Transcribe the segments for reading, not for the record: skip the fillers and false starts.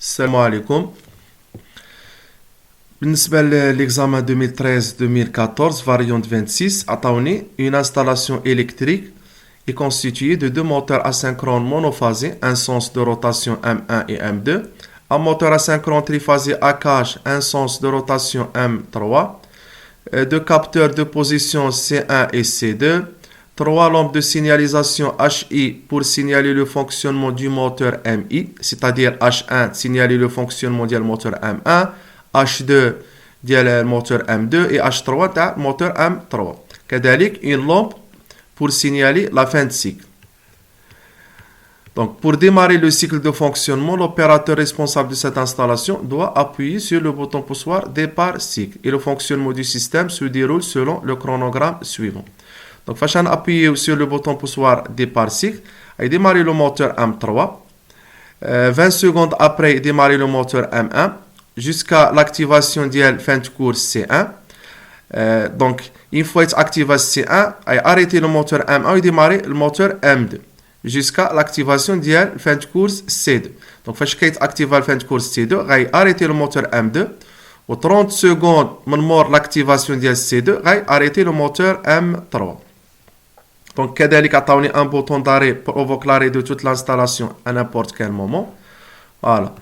Salam alaikum. بالنسبة l'examen 2013-2014, variante 26, عطاوني une installation électrique est constituée de deux moteurs asynchrones monophasés, un sens de rotation M1 et M2, un moteur asynchrone triphasé à cage, un sens de rotation M3, deux capteurs de position C1 et C2, trois lampes de signalisation HI pour signaler le fonctionnement du moteur MI, c'est-à-dire H1 signaler le fonctionnement du moteur M1, H2 ديال الموتور M2 et H3 تاع الموتور M3. كذلك une lampe pour signaler la fin de cycle. Donc pour démarrer le cycle de fonctionnement, l'opérateur responsable de cette installation doit appuyer sur le bouton poussoir départ cycle et le fonctionnement du système se déroule selon le chronogramme suivant. Donc فاش appuyer sur le bouton poussoir départ cycle, et démarrer le moteur M3. 20 secondes après démarrer le moteur M1 jusqu'à l'activation de fin de course C1. Donc, une fois activé C1, arrêter le moteur M1 et démarrer le moteur M2 jusqu'à l'activation de fin de course C2. Donc, quand vous activé la fin de course C2, vous arrêter le moteur M2 et 30 secondes après l'activation de C2, vous arrêter le moteur M3. Donc, كذلك عطاوني un bouton d'arrêt provoque l'arrêt de toute l'installation à n'importe quel moment. Voilà.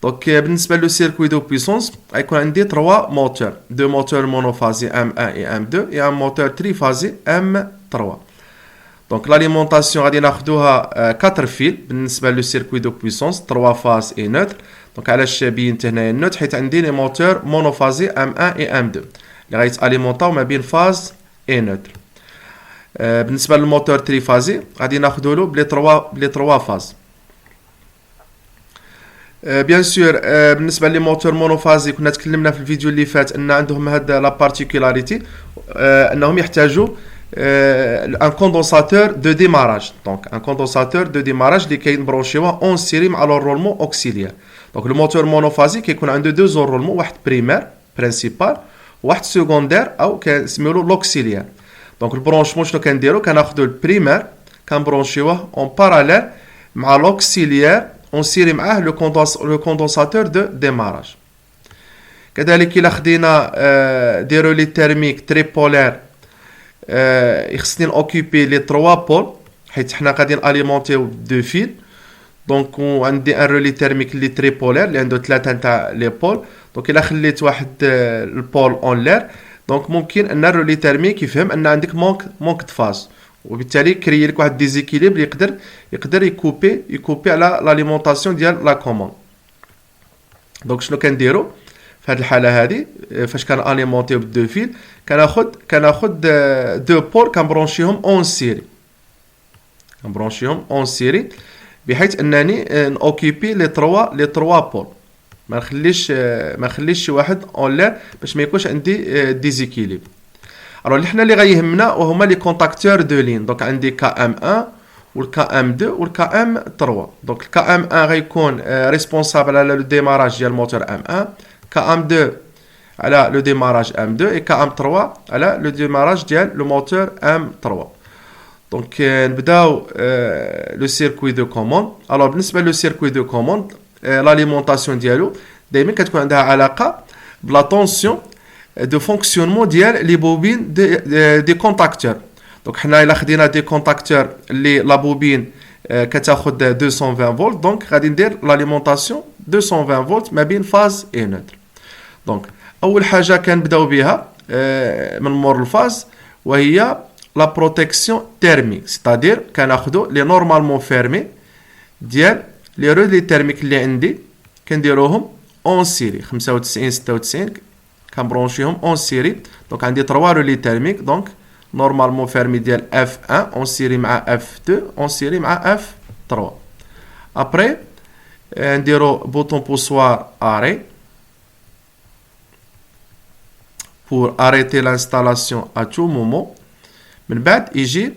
Donc, بالنسبة le circuit de puissance, il y a trois moteurs. Deux moteurs monophasés M1 et M2 et un moteur triphasé M3. Donc, l'alimentation, on a 4 fils. بالنسبة le circuit de puissance, 3 phases et neutre. Donc, علاش بينت هنا neutre حيت عندي les moteurs monophasés M1 et M2. اللي غيتاليمونطاو ما بين phase et neutre. بالنسبة للموتور triphasé, غادي ناخذوا له بلي 3 phases. بيان سور بالنسبه لي موتور مونوفازي كنا تكلمنا في الفيديو اللي فات ان عندهم هذا لا بارتيكولاريتي انهم يحتاجوا ان كوندونساتور دو ديماراج. دونك ان كوندونساتور دو ديماراج اللي كينبرونشيوه اون سيري مع لو رولمون اوكسيليير. دونك الموتور مونوفازي كيكون عنده دو زون رولمون، واحد بريمير برينسيبال وواحد سكوندير او كنسميو له لوكسيليير. دونك البرونشمون شنو كنديرو؟ كناخذوا البريمير كنبرونشيوه اون باراليل مع لوكسيليير on série معاه le condensateur de démarrage. كذلك إلا خدينا des relais thermiques tripolaires خصني نوكيبي لي 3 بول حيت حنا غادي ناليمونتيو دو فيل. دونك عندي ان رولي تيرميك اللي تريبولير اللي عنده 3 نتاع لي بول. دونك إلا خليت واحد البول اون لير دونك ممكن ان الرولي تيرميك يفهم ان عندك مونك د فاز وبالتالي كريي لك واحد ديزيكيليبر يقدر يكوبي على لاليمونطاسيون ديال لا كوموند. دونك شنو كنديرو في هذه الحاله هذه؟ فاش كان اليمونتيو بدو فيل كناخذ دو بور كنبرونشيهم اون سيري بحيث انني نوكيبي لي 3 بور ما نخليش شي واحد اون لير باش ما يكونش عندي ديزيكيليبر. Alors, اللي غيهمنا وهما لي كونتاكتور دو لين. دونك عندي KM1 والKM2 والKM3. دونك الKM1 غيكون ريسبونسابل على لو ديماراج ديال الموتور M1، KM2 على لو ديماراج M2 et KM3 على لو ديماراج ديال لو موتور M3. دونك نبداو لو سيركوي دو كوموند. الوغ بالنسبه لو سيركوي دو كوموند لاليمونطاسيون ديالو دائما كتكون عندها علاقه بلا طونسيون de fonctionnement ديال لي بوبين دي كونتاكتور. دونك حنا الا خدينا دي كونتاكتور اللي لا بوبين كتاخذ 220 فولت دونك غادي ندير لاليمونطاسيون 220 فولت ما بين فاز اي نوتر. دونك اول حاجه كنبداو بها من مور الفاز وهي لا بروتيكسيون تيرميك، ستادير كناخذوا لي نورمالمون فيرمي ديال لي رولي تيرميك اللي عندي كنديروهم اون سيري 95 96 كنبرونشيهم اون سيري. دونك عندي 3 رولي تيرميك دونك نورمالمون فيرمي ديال F1 اون سيري مع F2 اون سيري مع F3. ابري نديرو بوطون بوسوار arrêt pour arrêter l'installation à tout moment. من بعد يجي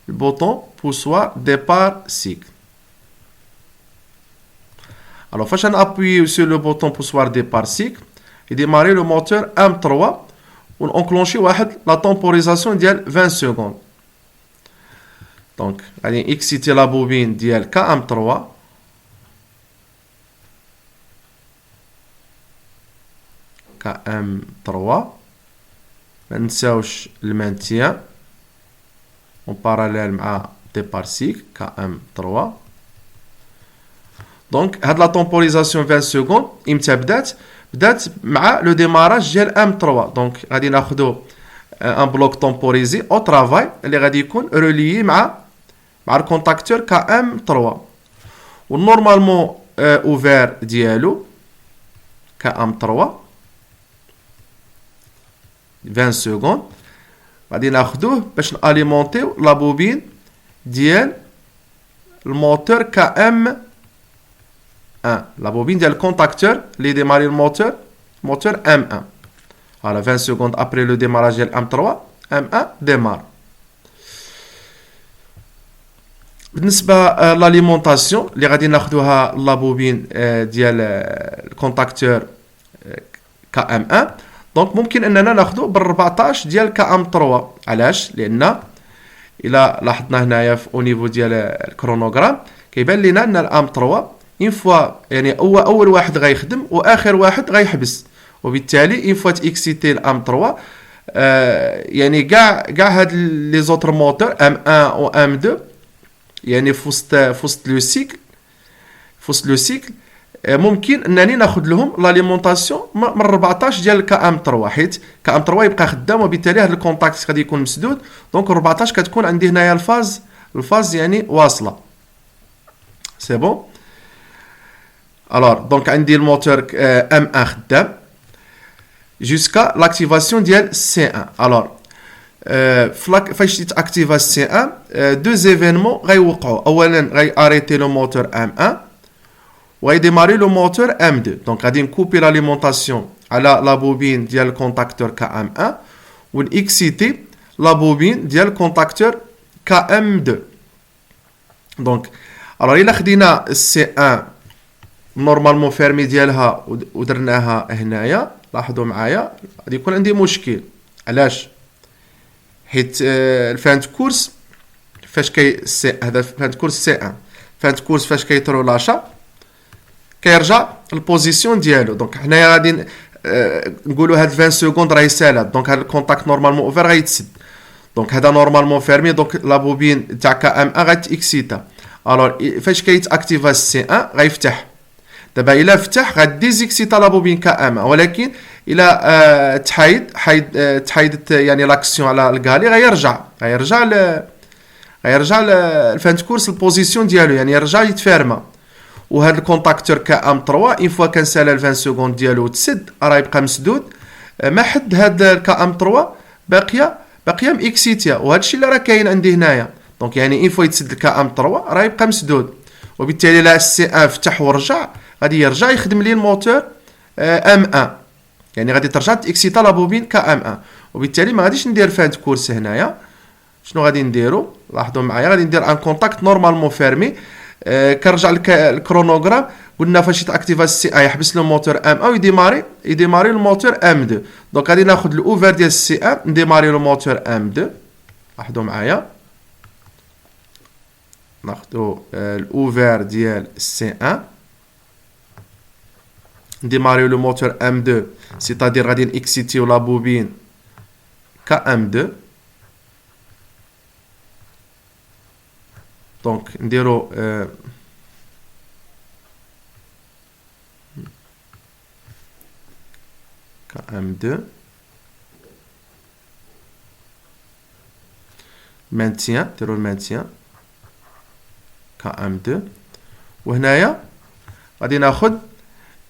البوطون بوسوار ديبار cycle. alors فاش نابويو sur le bouton poussoir départ cycle et démarrer le moteur M3 ou enclencher la temporisation de 20 secondes. Donc, allez exciter la bobine de KM3 كام 3 ما ننساوش المانتيان اون باراليل مع ديبار سيكل كام 3. دونك هاد لا طومبوريزاسيون 20 سكوند امتى بدات مع لو ديماراج ديال ام 3. دونك غادي ناخدو ان بلوك طومبوريزي او ترافاي اللي غادي يكون ريليي مع الكونتاكتور كام 3 والنورمالمون اوفير ديالو كام 3 20 سكوند. غادي ناخدوه باش ناليمونتيو لا بوبين ديال الموتور كام 1 لا بوبين ديال الكونتاكتور اللي ديماري الموتور ام 1. على 20 سكوند ابري لو ديماراج ديال ام 3 ام 1 ديمار. بالنسبه لاليمونطاسيون اللي غادي ناخدوها لا بوبين ديال الكونتاكتور كام 1. دونك ممكن اننا ناخدو بال 14 ديال كام 3. علاش؟ لان الى لاحظنا هنايا في او نيفو ديال الكرونوغرام كيبان لينا ان الام 3 اون فوا يعني هو اول واحد غيخدم واخر واحد غيحبس، وبالتالي اون فوا تاكسيتي الام 3 يعني كاع هاد لي زوتر موتور ام 1 و ام 2 يعني فوسط لو سيكل ممكن انني ناخذ لهم لاليمونطاسيون من 14 ديال كام 3 حيت كام 3 يبقى خدام وبالتالي هذا الكونتاكت غادي يكون مسدود. دونك 14 كتكون عندي هنايا الفاز يعني واصله. سي بون. الوغ دونك عندي الموتور ام 1 خدام جوسكا لاكتيفاسيون ديال سي 1. الوغ فاش تاكتيفا سي 1 دو زيفينمون غيوقعوا. اولا غي اريتي لو موتور ام 1 ويديماري لو موتور ام 2. دونك غادي نكوبي لاليمونطاسيون على لا بوبين ديال الكونتاكتور كام 1 ونكسيتي لا بوبين ديال الكونتاكتور كام 2. دونك الوغ الا خدينا السي 1 نورمالمون فيرمي ديالها ودرناها هنايا، لاحظوا معايا غادي يكون عندي مشكل. علاش؟ حيت الفانت كورس فاش سي هذا فانت كورس سي 1 فانت كورس فاش كيطرو لاشا كيرجع البوزيسيون ديالو. دونك حنايا غادي نقولوا هاد 20 سكوند راهي سالات. دونك هاد الكونتاكت نورمالمون اوفر غيتسد. دونك هذا نورمالمون فيرمي. دونك لا بوبين تاع كام 1 غتاكسيتا. الوغ فاش كيتاكتيفا السي 1 غيفتح. دابا الا فتح غاديزيكسيتا لا بوبين كام 1 ولكن الا تحيدت يعني لاكسيون على الكالي غيرجع الفانت كورس البوزيسيون ديالو يعني يرجع يتفارما. وهذا الكونتاكتور كام 3 اون فوا كان سالا 20 سكوند ديالو تسد راه يبقى مسدود ما حد هذا الكام 3 باقيه ماكسيتيا. وهذا الشيء اللي راه كاين عندي هنايا. دونك يعني اون فوا يتسد الكام 3 راه يبقى مسدود، وبالتالي لا السي 1 فتح ورجع غادي يرجع يخدم لي الموتور ام 1 يعني غادي ترجع تاكسيتا لا بوبين كام 1. وبالتالي ما غاديش ندير فانت كورس هنايا. شنو غادي نديرو؟ لاحظوا معايا غادي ندير ان كونتاكت نورمالمون فيرمي. كنرجع الكرونوغرام قلنا فاش تاكتيفا السي 1 يحبس لو موتور ام 1 ويديماري الموتور ام 2. دونك غادي ناخذ الاوفر ديال السي 1 نديماري لو موتور ام 2. لاحظوا معايا ناخذوا الاوفر ديال السي 1 نديماريو لو موتور ام 2 سيتادير غادي نكسيتيو لا بوبين كام 2. دونك نديرو كام 2 مانتيان نديرو المانتيان كام 2. وهنايا غادي ناخد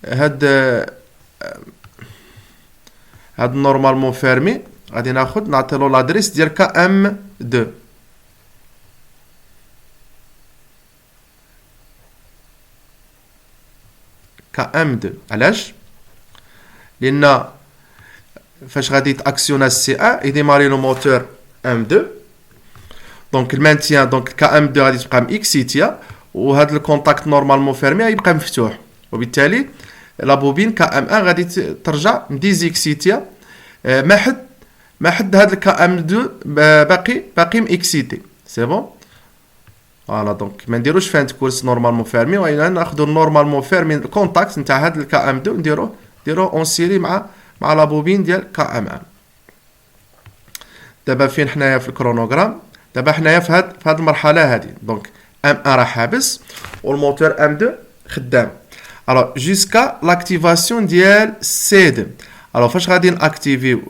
هاد نورمالمون فيرمي غادي نعطيلو لادريس ديال كام 2. كام 2 علاش؟ لان فاش غادي تاكسيونا السي 1 يديماري لو موتور ام 2. دونك المانتيان دونك كام 2 غادي تبقى ماكسيتيا وهذا الكونتاكت نورمالمون فيرمي يبقى مفتوح، وبالتالي لا بوبين كام 1 غادي ترجع ديزيكسيتيا ما حد هذا الكام 2 باقي ماكسيتي. سي بون. فوالا دونك ما نديروش فانت كورس نورمالمون فيرمي، وإلا ناخذوا نورمالمون فيرمي الكونتاكت نتاع هذا الكام 2 نديرو اون سيري مع مع لا بوبين ديال كا ام 1. دابا فين حنايا في الكرونوغرام؟ دابا حنايا في هاد المرحله هادي. دونك ام 1 راه حابس والموتور ام 2 خدام. الوغ جوسكا لاكتيفاسيون ديال سي 2. الوغ فاش غادي ناكتيفيو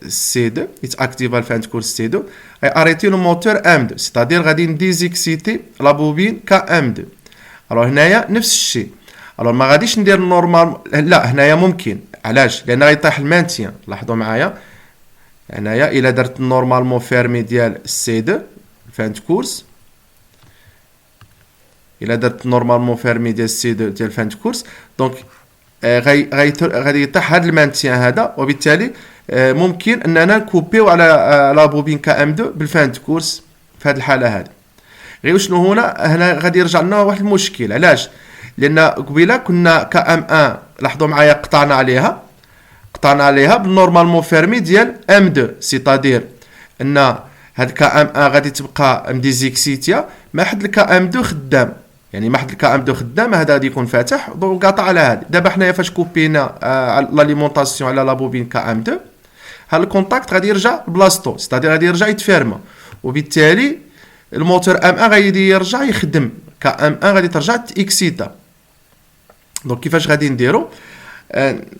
سي 2 يتاكتيفا الفانت كورس سي 2 غي اريتي لو موتور ام 2 سيتادير غادي نديزيكسيتي لا بوبين كا ام 2. الوغ هنايا نفس الشيء. الوغ ما غاديش ندير نورمال، لا هنايا ممكن. علاش؟ لان غيطيح المانتيان. لاحظوا معايا هنايا الا درت نورمالمون فيرمي ديال سي 2 الفانت كورس، الا درت نورمالمون فيرمي ديال سي 2 ديال الفانت كورس، دونك غادي يطيح هذا المانتيان هذا، وبالتالي ممكن اننا نكوبيو على لا بوبين كا ام 2 بالفانت كورس في هذه الحاله هذه. غير شنو هنا غادي يرجع لنا واحد المشكل. علاش؟ لان قبيله كنا كا ام 1 لاحظوا معايا قطعنا عليها بالنورمالمون فيرمي ديال ام 2، سيتادير ان هاد كا ام 1 غادي تبقى مديزيكسيتيا ما حد الكا ام 2 خدام، يعني ما حد الكا ام 2 خدام هذا غادي يكون فاتح دونك قاطع على هذه. دابا حنايا فاش كوبينا لاليمونطاسيون على لا بوبين كا ام 2 هاد الكونتاكت غادي يرجع بلاصتو، سيتادير غادي يرجع يتفيرما، وبالتالي الموتور ام 1 غادي يرجع يخدم، كا ام 1 غادي ترجع تاكسيتا. دونك كيفاش غادي نديرو؟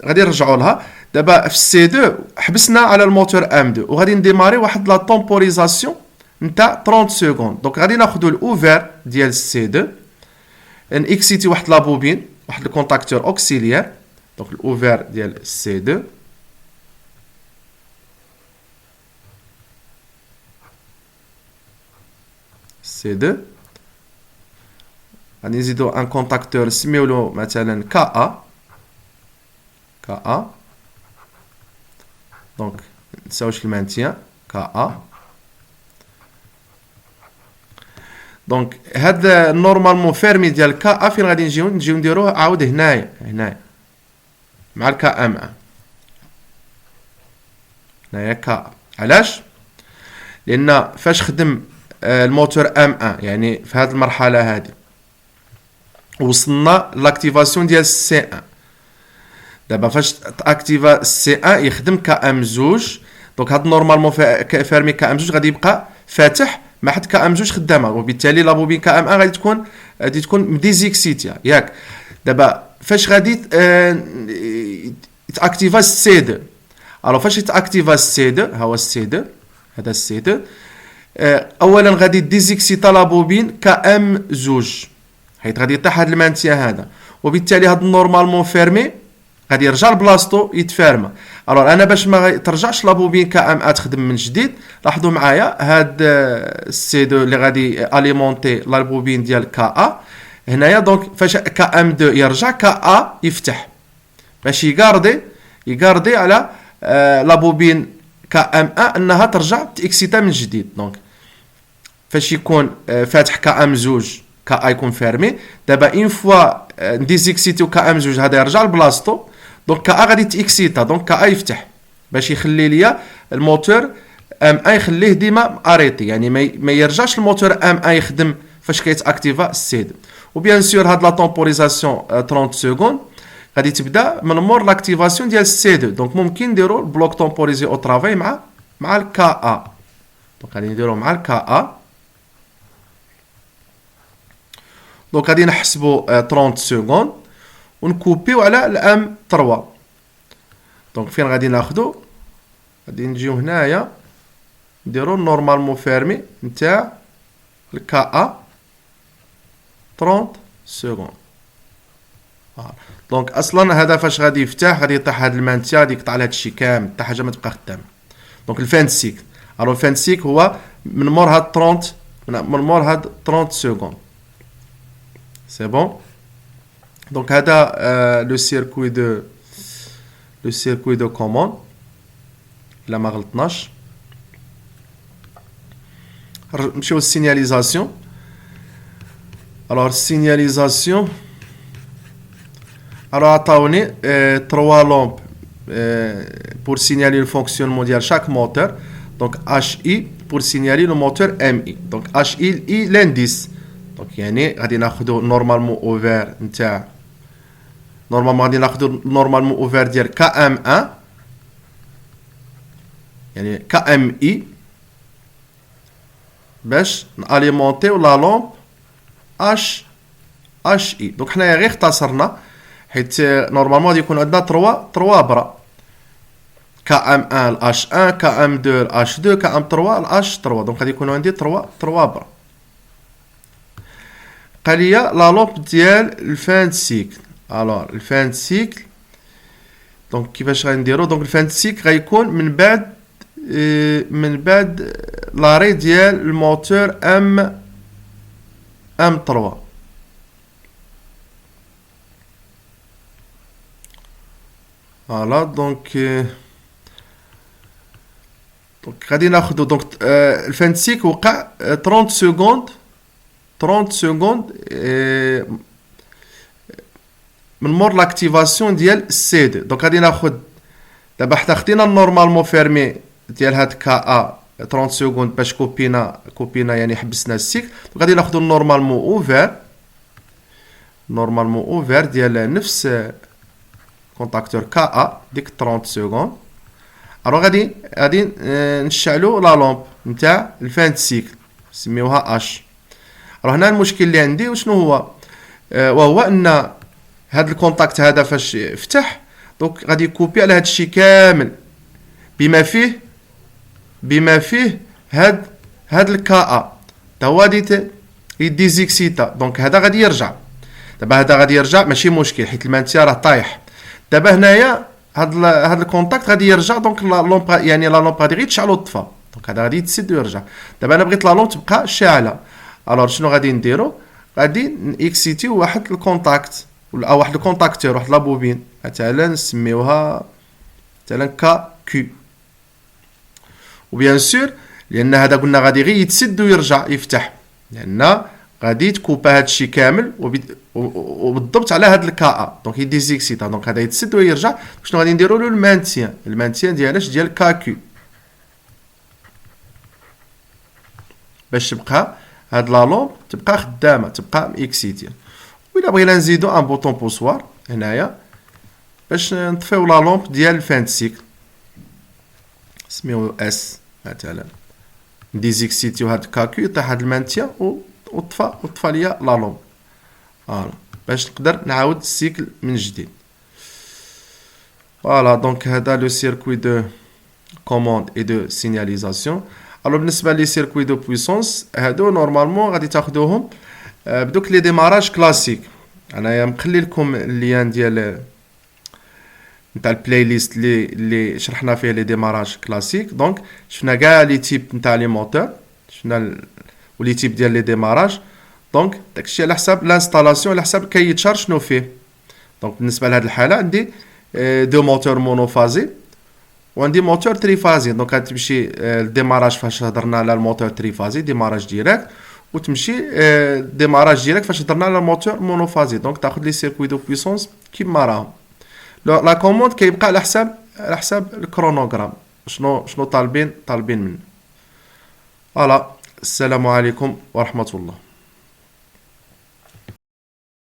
غادي نرجعوا لها. دابا في سي 2 حبسنا على الموتور ام 2 وغادي نديماري واحد لا طومبوريزاسيون نتاع 30 سكوند. دونك غادي ناخذوا الاوفر ديال سي 2 نكسيتي واحد لا بوبين، واحد الكونتاكتور اوكسيليير. دونك الاوفر ديال سي 2 سي 2 غادي نزيدو ان كونتاكتور نسميولو مثلا كا دونك نساوش المانتيان كا. دونك هاد نورمالمون فيرمي ديال كا فين غادي نجيو نديروه عاود هنايا مع الكا ام 1 هنايا كا. علاش؟ لان فاش خدم الموتور ام 1 يعني في هاد المرحله هادي وصلنا لاكتيفاسيون ديال سي 1. دابا فاش تاكتيفا سي 1 يخدم كا ام 2. دونك هاد نورمالمون فيرمي كا ام 2 غادي يبقى فاتح ما حد كا ام 2 خدامه، وبالتالي لا بوبين كا ام 1 غادي تكون مديزيكسيتيا ياك. دابا فاش غادي تاكتيفا سي 2. الو فاش يتاكتيفا سي 2 ها هو سي 2 هذا سي 2 اولا غادي ديزيكسيتا لا بوبين كا ام 2 حيت غادي يطيح هاد المانتيان هذا، وبالتالي هاد نورمالمون فيرمي غادي يرجع لبلاصتو يتفارما. الوغ انا باش ما ترجعش لا بوبين كا ام 1 تخدم من جديد، لاحظوا معايا هاد سي 2 اللي غادي اليمونتي لا بوبين ديال كا هنايا. دونك فاش كا ام 2 يرجع كا يفتح باش يغاردي على لا بوبين كا ام 1 انها ترجع تاكسيتا من جديد. دونك فاش يكون فاتح كا ام 2 كا يكون فيرمي. دابا اون فوا نديزيكسيتيو كا ام 2 هذا يرجع لبلاصتو، دونك كا غادي تاكسيتا، دونك كا يفتح باش يخلي ليا الموتور ام 1 يخليه ديما اريتي، يعني ما يرجعش الموتور ام 1 يخدم فاش كيتاكتيفا سي 2. وبيان سور هاد لا طومبوريزاسيون 30 سكوند غادي تبدا من مور لاكتيفاسيون ديال سي 2. دونك ممكن نديرو البلوك طومبوريزي او ترافاي مع الكا. دونك غادي نديرو مع الكا. دونك غادي نحسبوا 30 سكوند ونكوبيو على الام 3. دونك فين غادي ناخذو؟ غادي نجيو هنايا نديرو نورمالمون فيرمي نتاع الكا 30 سكوند. دونك اصلا هذا فاش غادي يفتح غادي يطيح هاد المانتيا غادي يقطع على هادشي كامل حتى حاجه ما تبقى خدامه. دونك الفان سيك الو الفان سيك هو من مور هاد 30 من مور هاد 30 سكوند. سي بون. دونك هذا لو سيركوي دو كوموند الا ما غلطناش. نمشيو للسينياليزاسيون. الوغ السينياليزاسيون الوغ عطاوني 3 لومب pour signaler le fonctionnement ديال chaque moteur. donc HI pour signaler le moteur MI. donc HI l'indice. donc يعني غادي ناخذوا نورمالمون اوفر نتاع نورمالمون غادي ناخذوا نورمالمون اوفر ديال كا ام 1 يعني KMI باش ناليمونتيو لا لومب HI. دونك حنايا غير اختصرنا حيت نورمالمون غادي يكون عندنا 3 برا KM1 ل H1 KM2 ل H2 KM3 ل H3. دونك غادي يكونوا عندي 3 برا. قال لي لا لومب ديال الفان سيكل. الوغ الفان سيكل دونك كيفاش غنديرو؟ دونك الفان سيكل غيكون من بعد لاري ديال الموتور M3. فوالا دونك غادي ناخدو دونك الفان سيكل وقع 30 سكوند من مور لاكتيفاسيون ديال السي دو. دونك غادي ناخد دابا حنا خدينا نورمالمون فيرمي ديال هاد كا 30 سكوند باش كوبينا يعني حبسنا السيكل. غادي ناخدو نورمالمون اوفير ديال نفس كونتاكتور كا ديك 30 سكوند. الوغ غادي نشعلو لا لومب نتاع الفان سيكل نسميوها اش. الوغ هنا المشكل اللي عندي وشنو هو؟ وهو ان هاد الكونتاكت هذا فاش يفتح دونك غادي يكوبي على هاد الشيء كامل بما فيه هاد الكا تا هو غادي يديزيكسيتا. دونك هذا غادي يرجع. دابا هذا غادي يرجع ماشي مشكل حيت المانتيا راه طايح. دابا هنايا هاد الكونتاكت غادي يرجع. دونك لا لومب يعني لا لومب غادي غير تشعل وتطفى. دونك هذا غادي يتسد ويرجع. دابا انا بغيت لا لومب تبقى شاعله. الوغ شنو غادي نديرو؟ غادي نكسيتيو واحد الكونتاكت ولا واحد الكونتاكتور واحد لابوبين مثلا نسميوها مثلا كي. وبيان سور لان هذا قلنا غادي غير يتسد ويرجع يفتح لان غادي تكوبا هادشي كامل وبالضبط على هاد الكا. دونك يديزيكسيتا. دونك هذا يتسد ويرجع. شنو غادي نديرو له؟ المانتيان ديالاش ديال كي باش تبقى هاد لا لومب تبقى خدامه تبقى ميكسيتي. وإلا بغينا نزيدو ان بوطون بوسوار هنايا باش نطفيو لا لومب ديال الفان سيكل سميوه اس مثلا نديزيكسيتيو هاد كاكو يطيح هاد المانتيا وطفى ليا لا لومب. فوالا باش نقدر نعاود السيكل من جديد. فوالا دونك هذا لو سيركوي دو كوموند اي دو سينياليزاسيون. الو بالنسبه لي سيركوي دو بويسونس هادو نورمالمون غادي تاخدوهم بدوك لي ديماراج كلاسيك. انايا مخلي لكم اللين ديال نتاع البلاي ليست اللي شرحنا فيه لي ديماراج كلاسيك. دونك شفنا كاع لي تيب نتاع لي موتور شفنا ولي تيب ديال لي ديماراج. دونك داكشي على حساب لانستالاسيون على حساب كيتشارج شنو فيه. دونك بالنسبه لهاد الحاله عندي دو موتور مونوفازي وعندي موتور تريفازي. دونك غتمشي الديماراج فاش هضرنا على الموتور تريفازي ديماراج ديريكت وتمشي ديماراج ديريكت فاش هضرنا على الموتور مونوفازي. دونك تاخذ لي سيركوي دو بويسونس كيما راهم. لا كوموند كيبقى على حساب الكرونوغرام شنو طالبين منه. فوالا السلام عليكم ورحمه الله.